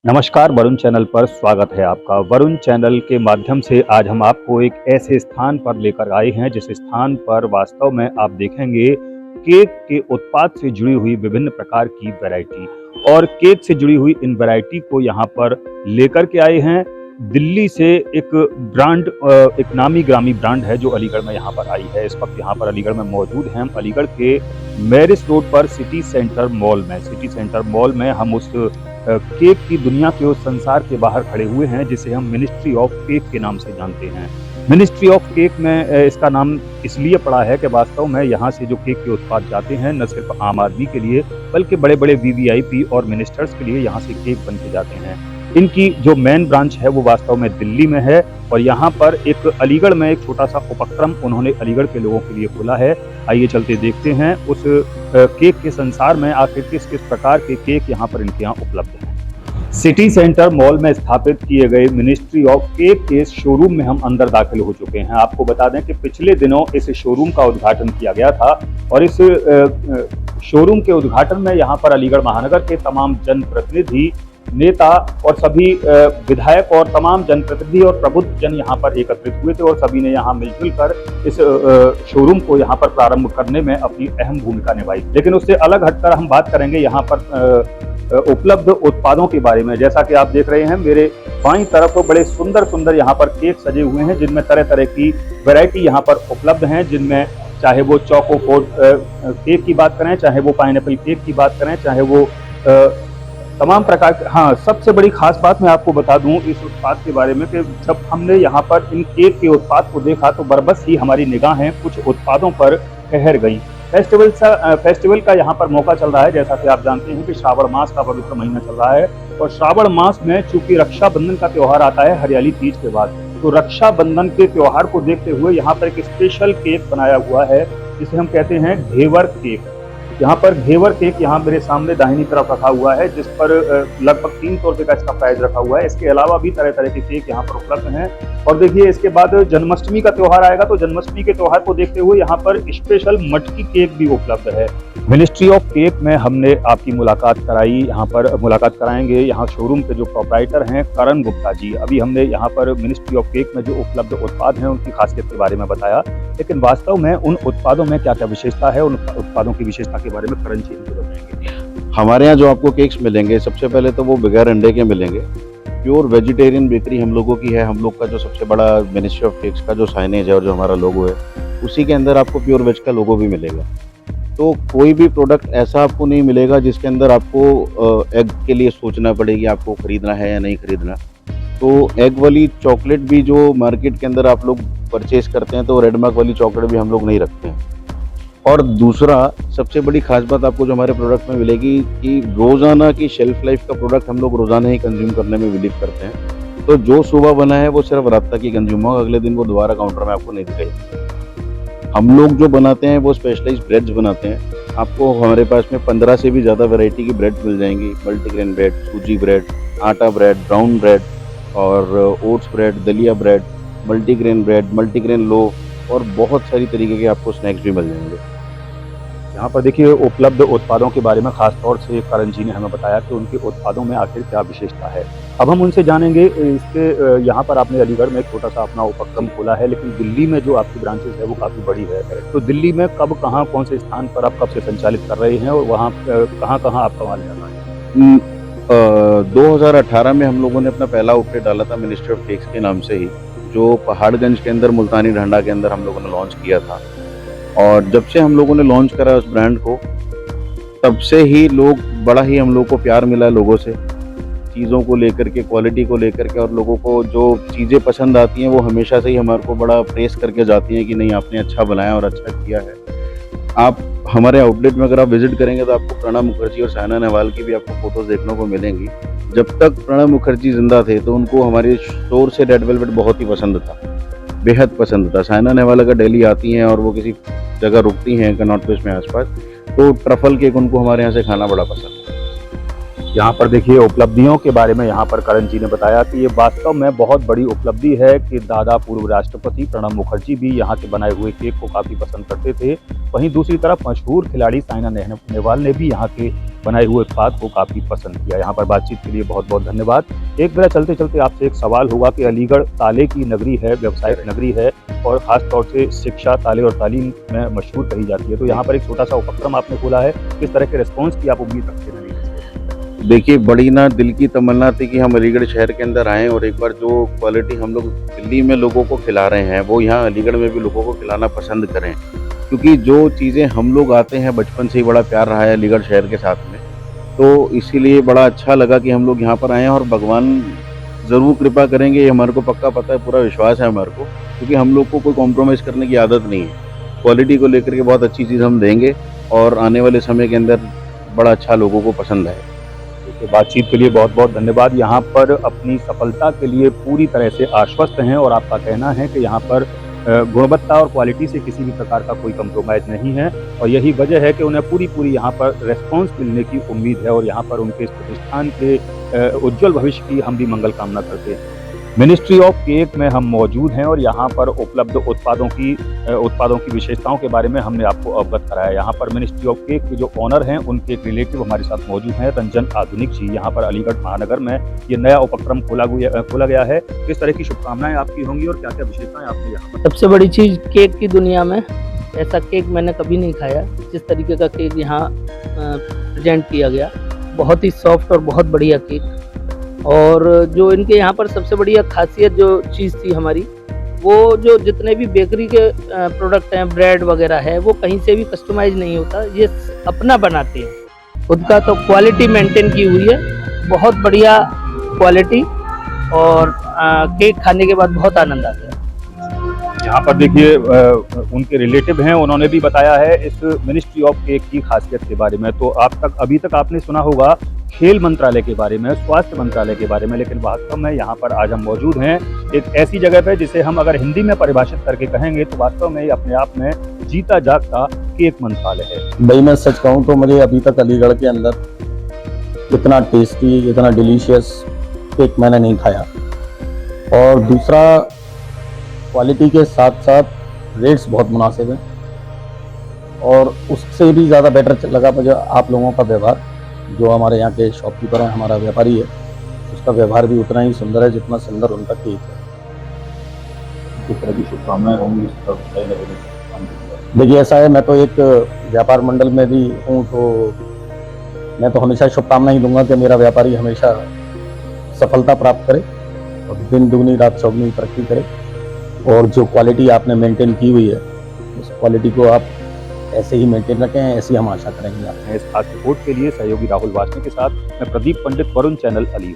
नमस्कार, वरुण चैनल पर स्वागत है आपका। वरुण चैनल के माध्यम से आज हम आपको एक ऐसे स्थान पर लेकर आए हैं जिस स्थान पर वास्तव में आप देखेंगे केक के उत्पाद से जुड़ी हुई विभिन्न प्रकार की वैरायटी और केक से जुड़ी हुई इन वैरायटी को यहाँ पर लेकर के आए हैं। दिल्ली से एक ब्रांड एक नामी ग्रामी ब्रांड है जो अलीगढ़ में यहाँ पर आई है। इस वक्त यहाँ पर अलीगढ़ में मौजूद हैं। हम अलीगढ़ के मैरिज रोड पर सिटी सेंटर मॉल में हम उस केक की दुनिया के उस संसार के बाहर खड़े हुए हैं जिसे हम मिनिस्ट्री ऑफ केक के नाम से जानते हैं। मिनिस्ट्री ऑफ केक में इसका नाम इसलिए पड़ा है कि वास्तव में यहाँ से जो केक के उत्पाद जाते हैं न सिर्फ आम आदमी के लिए बल्कि बड़े बड़े वीवीआईपी और मिनिस्टर्स के लिए यहाँ से केक बन के जाते हैं। इनकी जो मेन ब्रांच है वो वास्तव में दिल्ली में है और यहाँ पर एक अलीगढ़ में एक छोटा सा उपक्रम उन्होंने अलीगढ़ के लोगों के लिए खोला है। आइए चलते देखते हैं उस केक के संसार में आखिर किस किस प्रकार के केक यहाँ पर इनके यहाँ उपलब्ध हैं। सिटी सेंटर मॉल में स्थापित किए गए मिनिस्ट्री ऑफ केक के शोरूम में हम अंदर दाखिल हो चुके हैं। आपको बता दें कि पिछले दिनों इस शोरूम का उद्घाटन किया गया था और इस शोरूम के उद्घाटन में यहाँ पर अलीगढ़ महानगर के तमाम जनप्रतिनिधि, नेता और सभी विधायक और तमाम जनप्रतिनिधि और प्रबुद्ध जन यहाँ पर एकत्रित हुए थे और सभी ने यहाँ मिलजुल कर इस शोरूम को यहाँ पर प्रारंभ करने में अपनी अहम भूमिका निभाई। लेकिन उससे अलग हटकर हम बात करेंगे यहाँ पर उपलब्ध उत्पादों के बारे में। जैसा कि आप देख रहे हैं मेरे बाईं तरफ बड़े सुंदर सुंदर यहाँ पर केक सजे हुए हैं जिनमें तरह तरह की वैरायटी यहाँ पर उपलब्ध हैं, जिनमें चाहे वो चौको फोर्ड केक की बात करें, चाहे वो पाइनएप्पल केक की बात करें, चाहे वो तमाम प्रकार के। हाँ, सबसे बड़ी खास बात मैं आपको बता दूं इस उत्पाद के बारे में कि जब हमने यहाँ पर इन केक के उत्पाद को देखा तो बरबस ही हमारी निगाहें कुछ उत्पादों पर ठहर गई। फेस्टिवल का यहाँ पर मौका चल रहा है। जैसा कि आप जानते हैं कि श्रावण मास का पवित्र महीना चल रहा है और श्रावण मास में चूंकि रक्षाबंधन का त्योहार आता है हरियाली तीज के बाद, तो रक्षाबंधन के त्योहार को देखते हुए यहाँ पर एक स्पेशल केक बनाया हुआ है जिसे हम कहते हैं घेवर केक। यहाँ पर घेवर केक यहाँ मेरे सामने दाहिनी तरफ रखा हुआ है जिस पर लगभग 300 रुपये का इसका प्राइस रखा हुआ है। इसके अलावा भी तरह तरह के केक यहाँ पर उपलब्ध हैं। और देखिए इसके बाद जन्माष्टमी का त्योहार आएगा तो जन्माष्टमी के त्योहार को देखते हुए यहाँ पर स्पेशल मटकी केक भी उपलब्ध है। मिनिस्ट्री ऑफ केक में हमने आपकी मुलाकात कराई, यहाँ पर मुलाकात कराएंगे यहाँ शोरूम के जो प्रोप्राइटर हैं करण गुप्ता जी। अभी हमने यहाँ पर मिनिस्ट्री ऑफ केक में जो उपलब्ध उत्पाद हैं उनकी खासियत के बारे में बताया, लेकिन वास्तव में उन उत्पादों में क्या क्या विशेषता है, उन उत्पादों की विशेषता के बारे में करण जी बताएंगे। हमारे यहाँ जो आपको केक्स मिलेंगे सबसे पहले तो वो बगैर अंडे के मिलेंगे। प्योर वेजिटेरियन बेकरी हम लोगों की है। हम लोग का जो सबसे बड़ा मिनिस्ट्री ऑफ केक्स का जो साइनेज है और जो हमारा लोगो है उसी के अंदर आपको प्योर वेज का लोगो भी मिलेगा। तो कोई भी प्रोडक्ट ऐसा आपको नहीं मिलेगा जिसके अंदर आपको एग के लिए सोचना पड़ेगी आपको खरीदना है या नहीं खरीदना। तो एग वाली चॉकलेट भी जो मार्केट के अंदर आप लोग परचेज करते हैं तो रेड मार्क वाली चॉकलेट भी हम लोग नहीं रखते हैं। और दूसरा सबसे बड़ी खास बात आपको जो हमारे प्रोडक्ट में मिलेगी कि रोज़ाना की शेल्फ लाइफ का प्रोडक्ट हम लोग रोज़ाना ही कंज्यूम करने में बिलीव करते हैं। तो जो सुबह बना है वो सिर्फ रात तक ही कंज्यूम होगा, अगले दिन वो दोबारा काउंटर में आपको नहीं दिखाई। हम लोग जो बनाते हैं वो स्पेशलाइज्ड ब्रेड्स बनाते हैं। आपको हमारे पास में 15 से भी ज़्यादा वैरायटी की ब्रेड्स मिल जाएंगी। मल्टीग्रेन ब्रेड, सूजी ब्रेड, आटा ब्रेड, ब्राउन ब्रेड और ओट्स ब्रेड, दलिया ब्रेड, मल्टीग्रेन ब्रेड, मल्टीग्रेन लो और बहुत सारी तरीके के आपको स्नैक्स भी मिल जाएंगे। यहाँ पर देखिए उपलब्ध उत्पादों के बारे में खास तौर से करण जी ने हमें बताया कि उनके उत्पादों में आखिर क्या विशेषता है। अब हम उनसे जानेंगे। इसके यहाँ पर आपने अलीगढ़ में एक छोटा सा अपना उपक्रम खोला है, लेकिन दिल्ली में जो आपकी ब्रांचेस है वो काफ़ी बड़ी है। तो दिल्ली में कब, कहाँ, कौन से स्थान पर आप कब से संचालित कर रहे हैं और वहाँ कहाँ कहाँ आपका माल जाना है? 2018 में हम लोगों ने अपना पहला आउटलेट डाला था मिनिस्ट्री ऑफ केक्स के नाम से ही, जो पहाड़गंज के अंदर मुल्तानी ढांडा के अंदर हम लोगों ने लॉन्च किया था। और जब से हम लोगों ने लॉन्च करा उस ब्रांड को तब से ही लोग बड़ा ही हम लोग को प्यार मिला लोगों से, चीज़ों को लेकर के, क्वालिटी को लेकर के। और लोगों को जो चीज़ें पसंद आती हैं वो हमेशा से ही हमारे को बड़ा प्रेस करके जाती हैं कि नहीं आपने अच्छा बनाया और अच्छा किया है। आप हमारे आउटलेट में अगर आप विजिट करेंगे तो आपको प्रणब मुखर्जी और साइना नेहवाल की भी आपको फोटोज़ देखने को मिलेंगी। जब तक प्रणब मुखर्जी जिंदा थे तो उनको हमारे स्टोर से रेड वेलवेट बहुत ही पसंद था, बेहद पसंद था। साइना नेहवाल अगर दिल्ली आती हैं और वो किसी जगह रुकती हैं कनॉट प्लेस में आसपास तो ट्रफल केक उनको हमारे यहाँ से खाना बड़ा पसंद है। यहाँ पर देखिए उपलब्धियों के बारे में यहाँ पर करण जी ने बताया कि ये वास्तव में बहुत बड़ी उपलब्धि है कि दादा पूर्व राष्ट्रपति प्रणब मुखर्जी भी यहाँ के बनाए हुए केक को काफ़ी पसंद करते थे। वहीं दूसरी तरफ मशहूर खिलाड़ी साइना नेहवाल ने भी यहाँ के बनाए हुए उत्पाद को काफ़ी पसंद किया। यहाँ पर बातचीत के लिए बहुत बहुत धन्यवाद। एक मेरा चलते चलते आपसे एक सवाल होगा कि अलीगढ़ ताले की नगरी है, व्यावसायिक नगरी है और ख़ासतौर से शिक्षा, ताले और तालीम में मशहूर कही जाती है। तो यहाँ पर एक छोटा सा उपक्रम आपने खोला है, किस तरह के रिस्पॉन्स की आप उम्मीद रखते हैं? देखिए, बड़ी ना दिल की तमन्ना थी कि हम अलीगढ़ शहर के अंदर आएँ और एक बार जो क्वालिटी हम लोग दिल्ली में लोगों को खिला रहे हैं वो यहाँ अलीगढ़ में भी लोगों को खिलाना पसंद करें, क्योंकि जो चीज़ें हम लोग आते हैं बचपन से ही बड़ा प्यार रहा है अलीगढ़ शहर के साथ में, तो इसीलिए बड़ा अच्छा लगा कि हम लोग यहाँ पर आए हैं और भगवान ज़रूर कृपा करेंगे, ये हमारे को पक्का पता है, पूरा विश्वास है हमारे को, क्योंकि हम लोग को कोई कॉम्प्रोमाइज़ करने की आदत नहीं है। क्वालिटी को लेकर के बहुत अच्छी चीज़ हम देंगे और आने वाले समय के अंदर बड़ा अच्छा लोगों को पसंद आए। तो बातचीत के लिए बहुत बहुत धन्यवाद। यहाँ पर अपनी सफलता के लिए पूरी तरह से आश्वस्त हैं और आपका कहना है कि यहाँ पर गुणवत्ता और क्वालिटी से किसी भी प्रकार का कोई कंप्रोमाइज़ नहीं है और यही वजह है कि उन्हें पूरी यहाँ पर रिस्पॉन्स मिलने की उम्मीद है और यहाँ पर उनके इस प्रतिष्ठान के उज्जवल भविष्य की हम भी मंगल कामना करते हैं। मिनिस्ट्री ऑफ केक में हम मौजूद हैं और यहाँ पर उपलब्ध उत्पादों की विशेषताओं के बारे में हमने आपको अवगत कराया। यहाँ पर मिनिस्ट्री ऑफ केक के जो ऑनर हैं उनके एक रिलेटिव हमारे साथ मौजूद हैं, रंजन आधुनिक जी। यहाँ पर अलीगढ़ महानगर में ये नया उपक्रम खोला गया है। किस तरह की शुभकामनाएं आपकी होंगी और क्या क्या विशेषताएं आपने यहाँ पर? सबसे बड़ी चीज़ केक की दुनिया में ऐसा केक मैंने कभी नहीं खाया। जिस तरीके का केक यहाँ प्रेजेंट किया गया, बहुत ही सॉफ्ट और बहुत बढ़िया केक। और जो इनके यहाँ पर सबसे बढ़िया खासियत जो चीज़ थी हमारी, वो जो जितने भी बेकरी के प्रोडक्ट हैं, ब्रेड वगैरह है, वो कहीं से भी कस्टमाइज नहीं होता, ये अपना बनाते हैं खुद का। तो क्वालिटी मेंटेन की हुई है, बहुत बढ़िया क्वालिटी, और केक खाने के बाद बहुत आनंद आता है। यहाँ पर देखिए उनके रिलेटिव हैं, उन्होंने भी बताया है इस मिनिस्ट्री ऑफ केक की खासियत के बारे में। तो अभी तक आपने सुना होगा खेल मंत्रालय के बारे में, स्वास्थ्य मंत्रालय के बारे में, लेकिन वास्तव में यहाँ पर आज हम मौजूद हैं एक ऐसी जगह पे जिसे हम अगर हिंदी में परिभाषित करके कहेंगे तो वास्तव में अपने आप में जीता जागता केक मंत्रालय है। भाई मैं सच कहूँ तो मुझे अभी तक अलीगढ़ के अंदर इतना टेस्टी, इतना डिलीशियस केक मैंने नहीं खाया। और दूसरा, क्वालिटी के साथ साथ रेट्स बहुत मुनासिब हैं और उससे भी ज़्यादा बेटर लगा मुझे आप लोगों का व्यवहार। जो हमारे यहाँ के शॉपकीपर हैं, हमारा व्यापारी है, उसका व्यवहार भी उतना ही सुंदर है जितना सुंदर उनका केक है। किस तरह की शुभकामनाएं होंगी? देखिए ऐसा है, मैं तो एक व्यापार मंडल में भी हूँ, तो मैं तो हमेशा शुभकामनाएं दूंगा कि मेरा व्यापारी हमेशा सफलता प्राप्त करे और दिन दुगनी रात चौगुनी तरक्की करे। और जो क्वालिटी आपने मेंटेन की हुई है, उस क्वालिटी को आप ऐसे ही मेंटेन रखें, ऐसी हम आशा करेंगे। इस खास रिपोर्ट के लिए सहयोगी राहुल वासने के साथ मैं प्रदीप पंडित, वरुण चैनल, अलीगढ़।